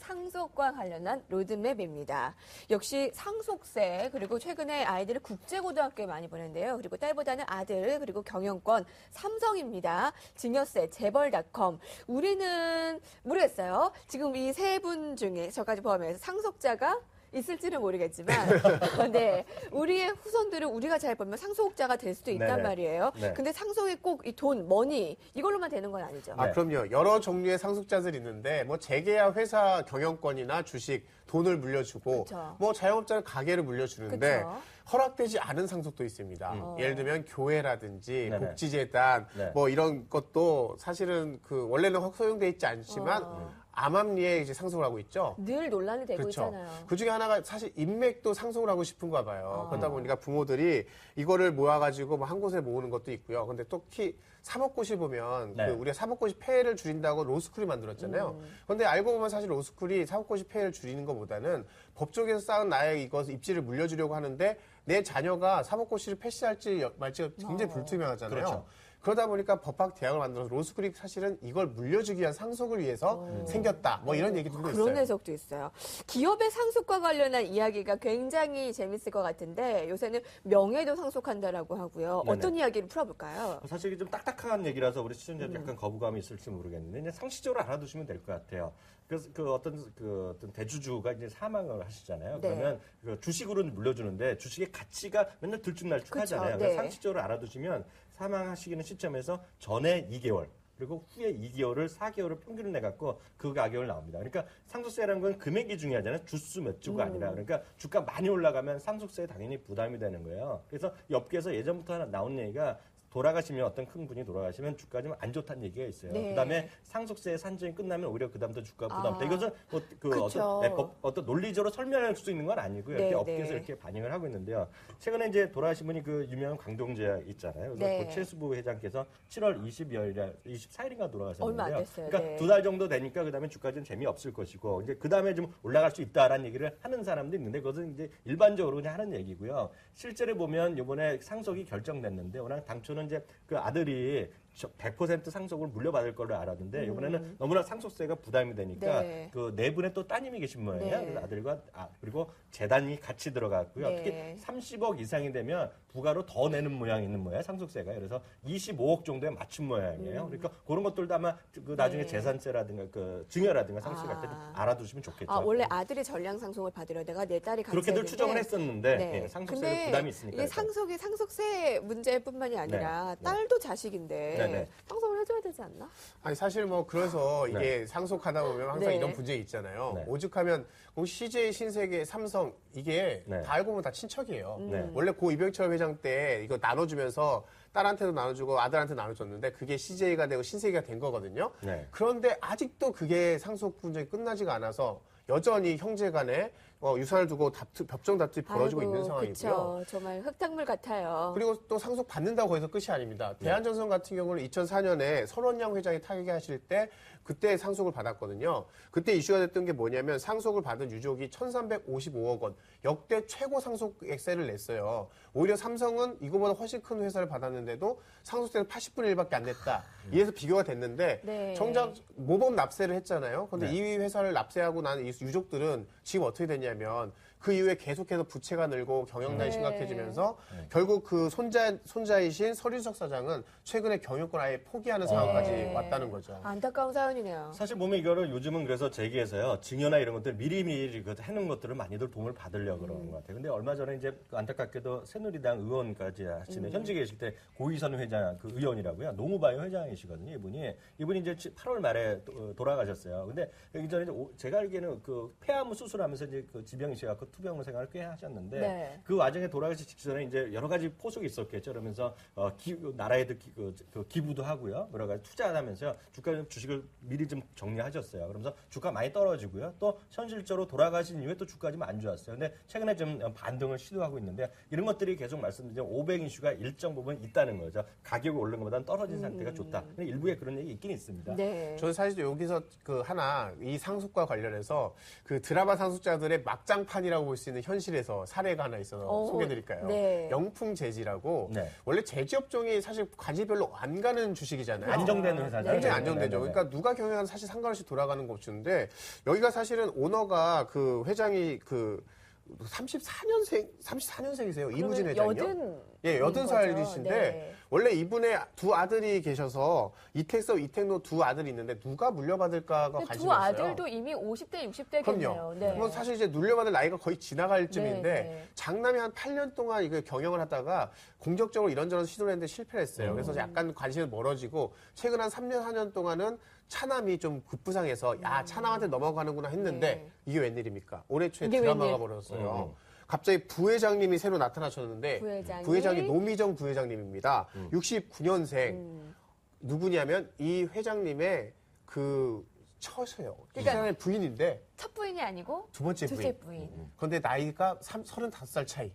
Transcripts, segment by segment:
상속과 관련한 로드맵입니다. 역시 상속세, 그리고 최근에 아이들을 국제고등학교에 많이 보낸대요. 그리고 딸보다는 아들, 그리고 경영권, 삼성입니다. 증여세, 재벌닷컴. 우리는 모르겠어요. 지금 이 세 분 중에 저까지 포함해서 상속자가 있을지는 모르겠지만, 네, 우리의 후손들은 우리가 잘 보면 상속자가 될 수도 있단 네네. 말이에요. 네. 근데 상속이 꼭 이 돈, 머니 이걸로만 되는 건 아니죠. 아, 그럼요. 여러 종류의 상속자들이 있는데, 뭐, 재계야 회사 경영권이나 주식, 돈을 물려주고, 그쵸. 뭐, 자영업자는 가게를 물려주는데, 그쵸. 허락되지 않은 상속도 있습니다. 예를 들면, 교회라든지, 네네. 복지재단, 네. 뭐, 이런 것도 사실은 원래는 허용되어 있지 않지만, 암암리에 이제 상속을 하고 있죠. 늘 논란이 되고 그렇죠. 있잖아요. 그 중에 하나가 사실 인맥도 상속을 하고 싶은가 봐요. 그러다 보니까 부모들이 이거를 모아가지고 뭐 한 곳에 모으는 것도 있고요. 근데 특히 사법고시 보면 네. 우리가 사법고시 폐해를 줄인다고 로스쿨이 만들었잖아요. 그런데 알고 보면 사실 로스쿨이 사법고시 폐해를 줄이는 것보다는 법조계에서 쌓은 나의 이것을 입지를 물려주려고 하는데 내 자녀가 사법고시를 패스할지 말지가 굉장히 불투명하잖아요. 그렇죠. 그러다 보니까 법학 대학을 만들어서 로스쿨이 사실은 이걸 물려주기 위한 상속을 위해서 생겼다. 뭐 이런 얘기들도 있어요. 그런 해석도 있어요. 기업의 상속과 관련한 이야기가 굉장히 재밌을 것 같은데 요새는 명예도 상속한다라고 하고요. 네네. 어떤 이야기를 풀어볼까요? 사실 이게 좀 딱딱한 얘기라서 우리 시청자들 약간 거부감이 있을지 모르겠는데 그냥 상식적으로 알아두시면 될 것 같아요. 그래서 어떤 대주주가 이제 사망을 하시잖아요. 네. 그러면 그 주식으로는 물려주는데 주식의 가치가 맨날 들쭉날쭉하잖아요. 그쵸, 그래서 네. 상식적으로 알아두시면 사망하시기는 시점에서 전에 2개월 그리고 후에 2개월을 4개월을 평균을 내갖고 그 가격을 나옵니다. 그러니까 상속세라는 건 금액이 중요하잖아요. 주수 몇 주가 아니라. 그러니까 주가 많이 올라가면 상속세에 당연히 부담이 되는 거예요. 그래서 업계에서 예전부터 나온 얘기가 돌아가시면 어떤 큰 분이 돌아가시면 주가 좀 안 좋다는 얘기가 있어요. 네. 그다음에 상속세 산정이 끝나면 오히려 그다음부터 주가 부담. 이것은 뭐 그쵸. 어떤 논리적으로 설명할 수 있는 건 아니고요. 네, 이렇게 업계에서 네. 이렇게 반영을 하고 있는데요. 최근에 이제 돌아가신 분이 그 유명한 광동제약 있잖아요. 그래서 네. 그 최수부 회장께서 7월 24일인가 돌아가셨는데요. 얼마 안 됐어요. 그러니까 네. 두 달 정도 되니까 그다음에 주가 좀 재미없을 것이고 이제 그다음에 좀 올라갈 수 있다라는 얘기를 하는 사람도 있는데 그것은 이제 일반적으로 그냥 하는 얘기고요. 실제로 보면 이번에 상속이 결정됐는데 워낙 당초는 이제 그 아들이 100% 상속을 물려받을 걸로 알았는데 이번에는 너무나 상속세가 부담이 되니까 네. 그 네 분의 또 따님이 계신 모양이에요. 네. 그래서 아들과 그리고 재단이 같이 들어갔고요. 네. 특히 30억 이상이 되면 부가로 더 내는 모양이 있는 모양 상속세가. 그래서 25억 정도에 맞춘 모양이에요. 그러니까 그런 것들도 아마 그 나중에 네. 재산세라든가 그 증여라든가 상속세 갈 때 좀 알아두시면 좋겠죠. 원래 아들이 전량 상속을 받으려 내가 내 딸이 같이 그렇게들 했는데 추정을 했었는데 네. 예, 상속세도 근데 부담이 있으니까. 이게 상속이 상속세 문제뿐만이 아니라 네. 딸도 자식인데 네네. 상속을 해줘야 되지 않나? 아니 사실 뭐 그래서 이게 상속하다 보면 항상 네. 이런 분쟁이 있잖아요. 네. 오죽하면 CJ, 신세계, 삼성 이게 네. 다 알고 보면 다 친척이에요. 네. 원래 고 이병철 회장 때 이거 나눠주면서 딸한테도 나눠주고 아들한테 나눠줬는데 그게 CJ가 되고 신세계가 된 거거든요. 네. 그런데 아직도 그게 상속 분쟁이 끝나지가 않아서 여전히 형제간에 유산을 두고 법정 다툼이 벌어지고 있는 상황이고요. 그쵸. 정말 흙탕물 같아요. 그리고 또 상속 받는다고 해서 끝이 아닙니다. 대한전선 같은 경우는 2004년에 설원양 회장이 타계하실 때 그때 상속을 받았거든요. 그때 이슈가 됐던 게 뭐냐면 상속을 받은 유족이 1,355억 원, 역대 최고 상속액세를 냈어요. 오히려 삼성은 이거보다 훨씬 큰 회사를 받았는데도 상속세는 80분의 1밖에 안 냈다. 이래서 비교가 됐는데 네. 정작 모범 납세를 했잖아요. 그런데 네. 이 회사를 납세하고 난 이 유족들은 지금 어떻게 됐냐면 그 이후에 계속해서 부채가 늘고 경영난이 네. 심각해지면서 결국 그 손자이신 서류석 사장은 최근에 경영권 아예 포기하는 상황까지 네. 왔다는 거죠. 안타까운 사연이네요. 사실 보면 이거를 요즘은 그래서 재계에서요 증여나 이런 것들 미리미리 해놓은 것들을 많이들 도움을 받으려고 그러는 것 같아요. 근데 얼마 전에 이제 안타깝게도 새누리당 의원까지 하시는 현직에 계실 때 고희선 회장 그 의원이라고요 노무바이오 회장이시거든요. 이분이 이제 8월 말에 돌아가셨어요. 근데 여기 전에 제가 알기에는 그 폐암 수술하면서 이제 그 지병이셔갖고 투병 생활을 꽤 하셨는데 네. 그 와중에 돌아가시기 직전에 이제 여러 가지 포석이 있었겠죠. 그러면서 나라에도 기부도 하고요. 여러 가지 투자하면서 주식을 미리 좀 정리하셨어요. 그러면서 주가 많이 떨어지고요. 또 현실적으로 돌아가신 이후에 또 주가 좀 안 좋았어요. 근데 최근에 좀 반등을 시도하고 있는데 이런 것들이 계속 말씀드린 500 이슈가 일정 부분 있다는 좋다는 거죠. 가격이 오른 것보다는 떨어진 상태가 좋다. 근데 일부에 그런 얘기 있긴 있습니다. 네. 저는 사실 여기서 그 하나 이 상속과 관련해서 그 드라마 상속자들의 막장판이라고 볼 수 있는 현실에서 사례가 하나 있어서 소개해드릴까요? 네. 영풍제지라고 네. 원래 제지 업종이 사실 관리별로 안 가는 주식이잖아요. 안정되는 회사죠. 굉장히 네. 안정되죠. 그러니까 누가 경영하는 사실 상관없이 돌아가는 것인데 여기가 사실은 오너가 그 회장이 그 34년생이세요. 이무진 회장이요. 예, 80살이신데 네. 원래 이분의 두 아들이 계셔서 이택섭, 이택노 두 아들이 있는데 누가 물려받을까가 근데 관심이 두 없어요. 아들도 이미 50대, 60대겠네요. 그럼요. 네. 뭐 사실 이제 물려받을 나이가 거의 지나갈 쯤인데 네. 장남이 한 8년 동안 이거 경영을 하다가 공격적으로 이런저런 시도를 했는데 실패를 했어요. 그래서 약간 관심이 멀어지고 최근 한 3년, 4년 동안은 차남이 좀 급부상해서 야 차남한테 넘어가는구나 했는데 네. 이게 웬일입니까? 올해 초에 이게 드라마가 웬일? 벌어졌어요. 갑자기 부회장님이 새로 나타나셨는데 부회장이 노미정 부회장님입니다. 69년생. 누구냐면 이 회장님의 그 처세요. 이 그러니까 사람의 부인인데 첫 부인이 아니고 두 번째 둘째 부인. 부인. 그런데 나이가 35살 차이.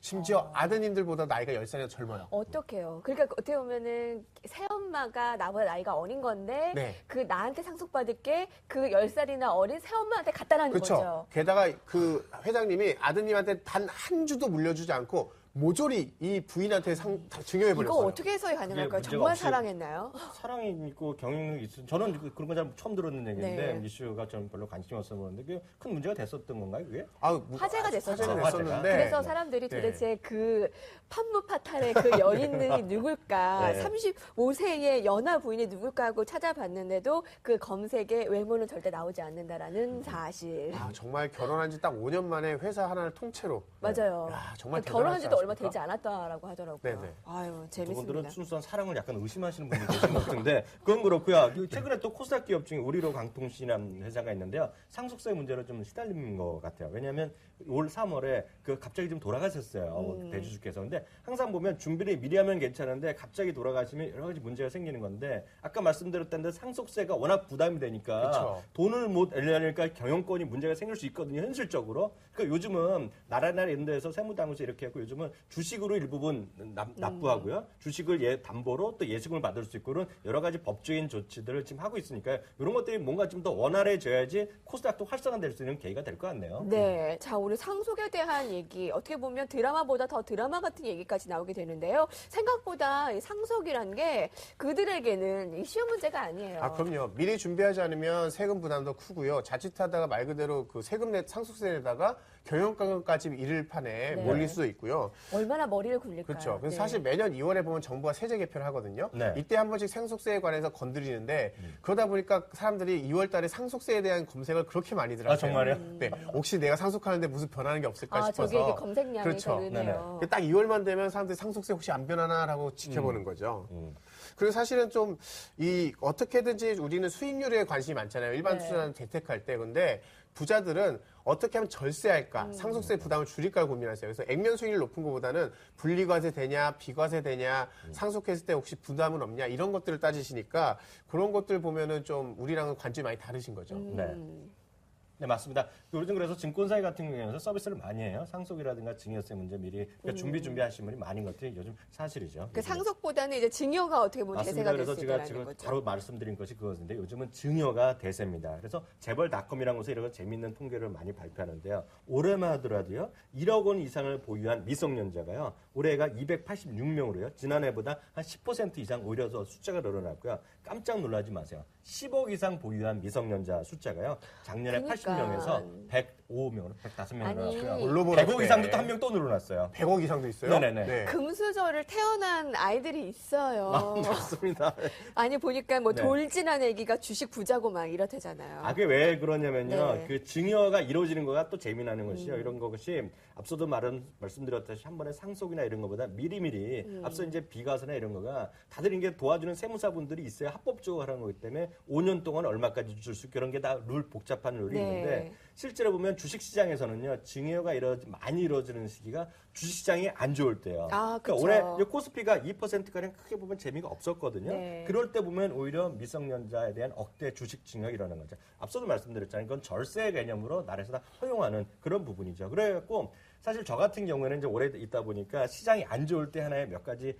심지어 아드님들보다 나이가 10살이나 젊어요. 어떡해요. 그러니까 어떻게 보면은 새엄마가 나보다 나이가 어린 건데 네. 그 나한테 상속받을 게 그 10살이나 어린 새엄마한테 갖다라는 그렇죠. 거죠. 게다가 그 회장님이 아드님한테 단 한 주도 물려주지 않고 모조리 이 부인한테 증여해 이거 버렸어요. 어떻게 해석이 가능할까요? 문제가 정말 없이- 사랑했나요? 사랑이 있고 경영력이 있어. 저는 그런 건 잘 처음 들었는 얘기인데 네. 이슈가 좀 별로 관심이 없어 보는데 그게 큰 문제가 됐었던 건가요, 그게? 화제가 됐었죠. 화제는 화제가. 됐었는데 그래서 사람들이 네. 도대체 그 판무파탈의 그 여인이 누굴까? 네. 35세의 연하 부인이 누굴까 하고 찾아봤는데도 그 검색에 외모는 절대 나오지 않는다라는 사실. 정말 결혼한 지 딱 5년 만에 회사 하나를 통째로. 맞아요. 야, 정말 결혼한 지도 얼마 대단하지 되지 않았다라고 하더라고요. 네네. 아유, 그분들은 재밌습니다. 순수한 사랑을 약간 의심하시는 분들이 계신 것 같은데 그건 그렇고요. 최근에 또 코스닥 기업 중에 우리로 강통신이라는 회사가 있는데요. 상속세 문제로 좀 시달린 것 같아요. 왜냐하면 올 3월에 그 갑자기 좀 돌아가셨어요. 대주주께서. 근데 항상 보면 준비를 미리 하면 괜찮은데 갑자기 돌아가시면 여러 가지 문제가 생기는 건데 아까 말씀드렸던 데 상속세가 워낙 부담이 되니까 그쵸. 돈을 못 내려니까 경영권이 문제가 생길 수 있거든요. 현실적으로. 그러니까 요즘은 나라나 이런 데서 세무당국서 이렇게 했고 요즘은 주식으로 일부분 납부하고요. 주식을 담보로 또 예수금을 받을 수 있고 그런 여러 가지 법적인 조치들을 지금 하고 있으니까 이런 것들이 뭔가 좀 더 원활해져야지 코스닥도 활성화될 수 있는 계기가 될 것 같네요. 네. 자, 우리 상속에 대한 얘기, 어떻게 보면 드라마보다 더 드라마 같은 얘기까지 나오게 되는데요. 생각보다 이 상속이란 게 그들에게는 이 쉬운 문제가 아니에요. 그럼요. 미리 준비하지 않으면 세금 부담도 크고요. 자칫하다가 말 그대로 그 세금 상속세 내다가 경영권까지 이를 판에 네. 몰릴 수도 있고요. 얼마나 머리를 굴릴까요? 그렇죠. 그래서 네. 사실 매년 2월에 보면 정부가 세제 개편을 하거든요. 네. 이때 한 번씩 상속세에 관해서 건드리는데 그러다 보니까 사람들이 2월 달에 상속세에 대한 검색을 그렇게 많이들 하세요. 정말요? 네. 혹시 내가 상속하는데 무슨 변하는 게 없을까 싶어서. 저게 이게 검색량이 그렇죠. 되네요. 딱 2월만 되면 사람들이 상속세 혹시 안 변하나라고 지켜보는 거죠. 그리고 사실은 좀 이 어떻게든지 우리는 수익률에 관심이 많잖아요. 일반 네. 투자는 재테크할 때. 근데 부자들은 어떻게 하면 절세할까, 상속세 부담을 줄일까 고민하세요. 그래서 액면 수익률 높은 것보다는 분리과세 되냐, 비과세 되냐, 상속했을 때 혹시 부담은 없냐 이런 것들을 따지시니까 그런 것들 보면은 좀 우리랑은 관점이 많이 다르신 거죠. 네. 네, 맞습니다. 요즘 그래서 증권사회 같은 경우에는 서비스를 많이 해요. 상속이라든가 증여세 문제 미리 그러니까 준비하신 분이 많은 것들이 요즘 사실이죠. 그 상속보다는 이제 증여가 어떻게 보면 맞습니다. 대세가 될 그래서 수 제가 있다는 지금 거죠. 바로 말씀드린 것이 그것인데 요즘은 증여가 대세입니다. 그래서 재벌닷컴이라는 곳에 이런 재미있는 통계를 많이 발표하는데요. 올해만 하더라도요. 1억 원 이상을 보유한 미성년자가요. 올해가 286명으로요. 지난해보다 한 10% 이상 오히려 더 숫자가 늘어났고요. 깜짝 놀라지 마세요. 10억 이상 보유한 미성년자 숫자가요. 작년에 그러니까. 80명에서 105명으로 105명으로 아니. 늘어났고요. 물로 100억 이상도 또 한 명 또 늘어났어요. 100억 이상도 있어요? 네네네. 네. 금수저를 태어난 아이들이 있어요. 맞습니다. 아니 보니까 뭐 네. 돌진한 애기가 주식 부자고 막 이렇대잖아요. 그게 왜 그러냐면요. 네. 그 증여가 이루어지는 거가 또 재미나는 것이요. 이런 것이 앞서도 말씀드렸듯이 한 번에 상속이나 이런 것보다 미리미리 앞서 이제 비과세나 이런 거가 다들 이게 도와주는 세무사분들이 있어야 합법적으로 하는 거기 때문에 5년 동안 얼마까지 줄 수 있고 이런 게 다 룰 복잡한 룰이 네. 있는데 실제로 보면 주식시장에서는요. 증여가 많이 이루어지는 시기가 주식시장이 안 좋을 때요. 아, 그러니까 그쵸. 올해 코스피가 2%가량 크게 보면 재미가 없었거든요. 네. 그럴 때 보면 오히려 미성년자에 대한 억대 주식 증여 일어나는 거죠. 앞서도 말씀드렸잖아요. 이건 절세 개념으로 나라에서 다 허용하는 그런 부분이죠. 그래갖고 사실 저 같은 경우에는 이제 오래 있다 보니까 시장이 안 좋을 때 하나의 몇 가지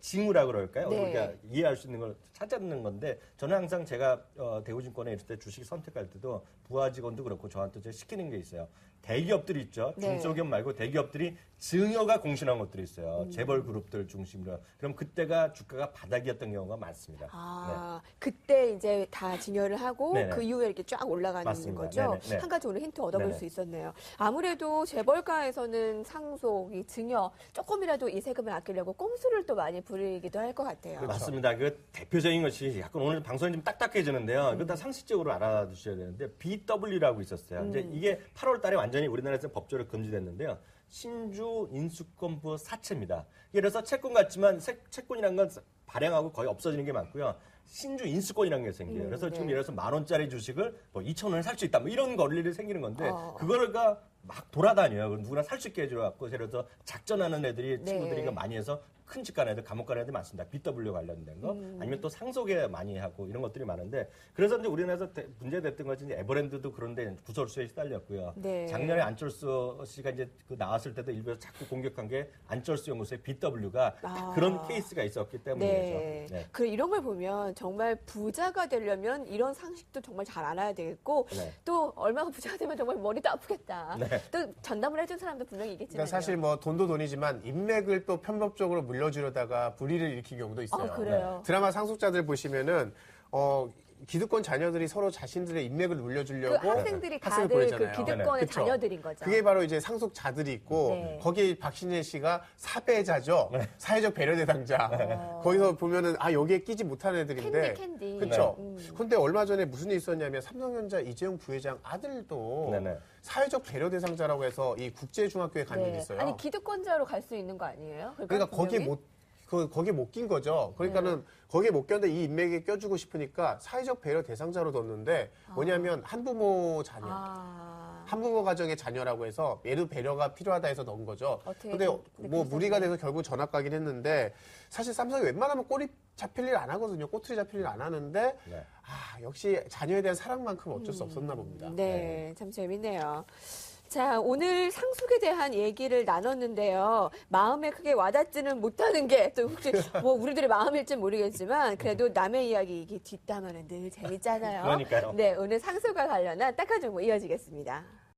징후라 그럴까요? 네. 우리가 이해할 수 있는 걸 찾아내는 건데 저는 항상 제가 대우증권에 있을 때 주식 선택할 때도 부하 직원도 그렇고 저한테 제가 시키는 게 있어요. 대기업들이 있죠. 네. 중소기업 말고 대기업들이 증여가 공신한 것들이 있어요. 재벌 그룹들 중심으로. 그럼 그때가 주가가 바닥이었던 경우가 많습니다. 아, 그때 이제 다 증여를 하고 네네. 그 이후에 이렇게 쫙 올라가는 맞습니다. 거죠. 네네. 네. 한 가지 오늘 힌트 얻어볼 네네. 수 있었네요. 아무래도 재벌가에서는 상속, 이 증여 조금이라도 이 세금을 아끼려고 꼼수를 또 많이 부리기도 할 것 같아요. 맞습니다. 그 대표적인 것이 약간 오늘 방송이 좀 딱딱해지는데요. 이거 다 상식적으로 알아두셔야 되는데 BW라고 있었어요. 이제 이게 8월 달에 완전히 우리나라에서 법적으로 금지됐는데요. 신주 인수권부 사채입니다. 그래서 채권 같지만 채권이란 건 발행하고 거의 없어지는 게 많고요. 신주 인수권이라는 게 생겨요. 그래서 지금 네. 예를 들어서 10,000원짜리 주식을 뭐 2,000원에 살 수 있다. 뭐 이런 권리를 생기는 건데 어. 그거가 막 돌아다녀요. 누구나 살 수 있게 해줘갖고 예를 들어서 작전하는 애들이 네. 친구들이 이거 많이 해서 큰 집 가는 애들, 감옥 가는 애들 많습니다. BW 관련된 거. 아니면 또 상속에 많이 하고 이런 것들이 많은데 그래서 이제 우리나라에서 문제됐던 것이 이제 에버랜드도 그런데 구설수에 시달렸고요. 네. 작년에 안철수 씨가 이제 그 나왔을 때도 일부에서 자꾸 공격한 게 안철수 연구소의 BW가 아. 그런 케이스가 있었기 때문이죠. 네. 네. 그 이런 걸 보면 정말 부자가 되려면 이런 상식도 정말 잘 알아야 되겠고 네. 또 얼마나 부자가 되면 정말 머리도 아프겠다. 네. 또 전담을 해준 사람도 분명히 있겠지만. 그러니까 사실 뭐 돈도 돈이지만 인맥을 또 편법적으로 물려주려다가 불의를 일으킨 경우도 있어요. 아, 그래요? 드라마 상속자들 보시면은 기득권 자녀들이 서로 자신들의 인맥을 그 물려주려고 학생들이 학생을 다들 그 보내잖아요. 기득권의 그쵸? 자녀들인 거죠. 그게 바로 이제 상속자들이 있고 네. 거기에 박신혜 씨가 사배자죠. 사회적 배려 대상자. 거기서 보면은 여기에 끼지 못한 애들인데. 캔디. 그렇죠. 네. 근데 얼마 전에 무슨 일이 있었냐면 삼성전자 이재용 부회장 아들도 네네. 사회적 배려 대상자라고 해서 이 국제중학교에 간 적이 네. 있어요. 아니 기득권자로 갈 수 있는 거 아니에요? 그러니까 거기에 못 낀 거죠. 그러니까는 거기에 못 꼈는데 이 인맥에 껴주고 싶으니까 사회적 배려 대상자로 뒀는데 뭐냐면 한부모 자녀. 한부모 가정의 자녀라고 해서 얘도 배려가 필요하다 해서 넣은 거죠. 근데 뭐 무리가 돼서 결국 전학 가긴 했는데 사실 삼성이 웬만하면 꼬리 잡힐 일 안 하거든요. 꼬투리 잡힐 일 안 하는데 네. 역시 자녀에 대한 사랑만큼 어쩔 수 없었나 봅니다. 네, 참 재밌네요. 자, 오늘 상속에 대한 얘기를 나눴는데요. 마음에 크게 와닿지는 못하는 게 또 혹시 뭐 우리들의 마음일지 모르겠지만 그래도 남의 이야기 이게 뒷담화는 늘 재밌잖아요. 그러니까요. 네, 오늘 상속과 관련한 딱한 정보 이어지겠습니다.